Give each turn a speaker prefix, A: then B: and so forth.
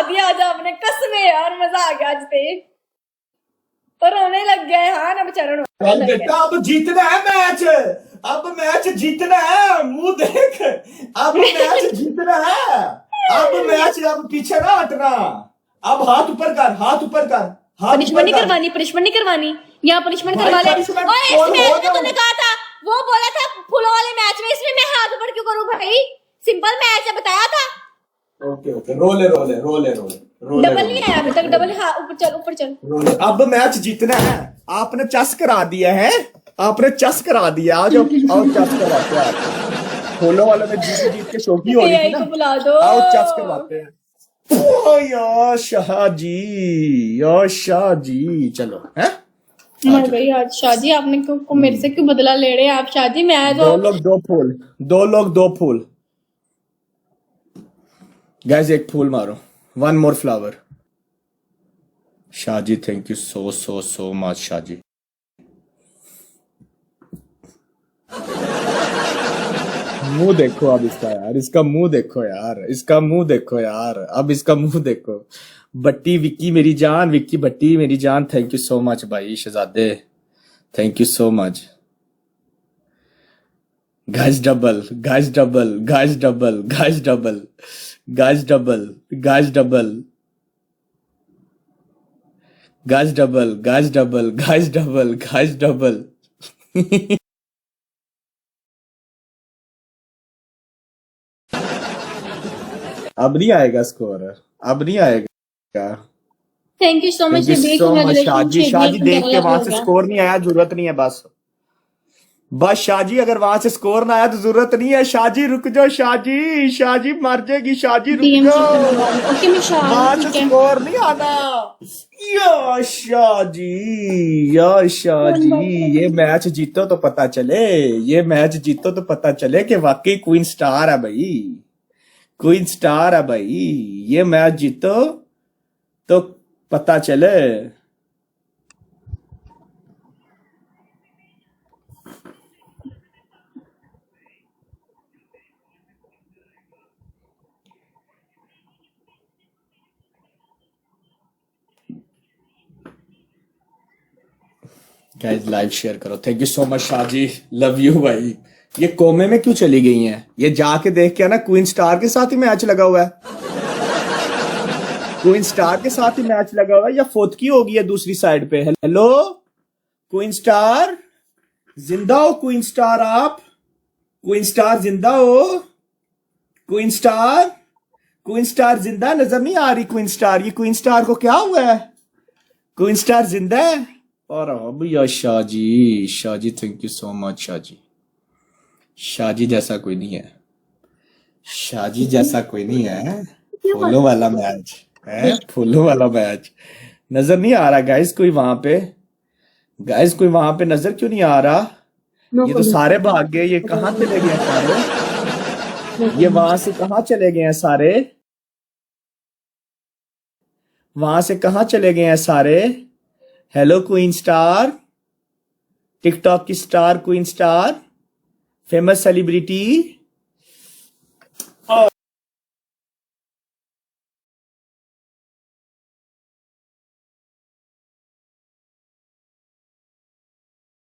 A: दिया आज आपने, कसम है यार, मजा आ गया आज पे। पर रोने लग गया है। हाँ ना बेचारा
B: बेटा अब जीतना है मैच, अब मैच जीतना है, मुंह देख, अब मैच जीतना है, अब मैच, अब पीछे ना हटना, अब हाथ ऊपर कर, हाथ ऊपर कर, हाथ
A: पनिशमेंट नहीं करवानी, पनिशमेंट नहीं करवानी, यहाँ पनिशमेंट करवा ले। तूने कहा था, वो बोला था फूलों वाले मैच में, इसमें मैं हाथ ऊपर क्यों करूं भाई? सिंपल मैच है, बताया था।
B: ओके ओके, रोले रोले रोले रोले रोले,
A: डबल नहीं आया अभी तक, डबल। हाँ ऊपर चल, ऊपर चल।
B: अब मैच जीतना है, आपने चस करा दिया है, आपने चस करा दिया। आज और चस करवाते हैं आप, फूलों वाले में जीत के शौकी हो रही थी ना,
A: बुला दो,
B: आओ चस करवाते हैं। ओ या शाह जी, या शाह जी, चलो हैं।
A: मर गई आज शाहजी, आपने को मेरे से क्यों बदला ले रहे हैं आप शाहजी? मैं तो
B: दो लोग दो फूल, दो लोग दो फूल। गाइस एक फूल मारो, one more flower. Shahji thank you so so so much Shahji. मुंह देखो अब इसका यार, इसका मुंह देखो यार, इसका मुंह देखो यार, अब इसका मुंह देखो। बट्टी विक्की मेरी जान, विक्की भट्टी मेरी जान, थैंक यू सो मच भाई शहजादे, thank you so much. Guys double, guys double, guys double, guys double, guys double, guys double, guys double, guys double, guys double, guys double. अब नहीं आएगा स्कोर, अब नहीं आएगा।
A: Thank you so much
B: Shahji, Shahji देख के वहां से स्कोर नहीं आया, जरूरत नहीं है, बस बस शाहजी, अगर वहां से स्कोर ना आया तो जरूरत नहीं है। शाहजी रुक जाओ, शाहजी, शाहजी मर जाएगी, शाहजी रुक जाओ, वहां से स्कोर नहीं आना। या शाहजी, या शाहजी, ये मैच जीतो तो पता चले, ये मैच जीतो तो पता चले कि वाकई क्वीन स्टार है भाई, क्वीन स्टार है भाई। ये मैच जीतो तो पता चले। गाइस लाइव शेयर करो, thank you so much Shahji, love you भाई। ये कोमे में क्यों चली गई हैं? ये जाके देख के ना, क्वीन स्टार के साथ ही मैच लगा हुआ है, क्वीन स्टार के साथ ही मैच लगा हुआ है, या फोतकी हो गई है दूसरी साइड पे। हेलो क्वीन स्टार, जिंदा हो क्वीन स्टार? आप क्वीन स्टार जिंदा हो? क्वीन स्टार, क्वीन स्टार जिंदा नजर नहीं आ रही क्वीन स्टार? ये क्वीन स्टार को क्या हुआ है? क्वीन स्टार जिंदा है? और भैया Shahji, Shahji thank you so much Shahji. Shahji जैसा कोई नहीं है, शाहजी जैसा कोई नहीं है। फूलों वाला मैच है, फूलों वाला मैच। नजर नहीं आ रहा गाइस कोई वहां पे? गाइस कोई वहां पे नजर क्यों नहीं आ रहा? ये तो सारे भाग गए, ये कहाँ चले गए सारे? ये वहां से कहाँ चले गए हैं सारे? वहां से कहाँ चले गए हैं सारे? हेलो क्वीन स्टार, टिकटॉक की star, queen star, famous celebrity.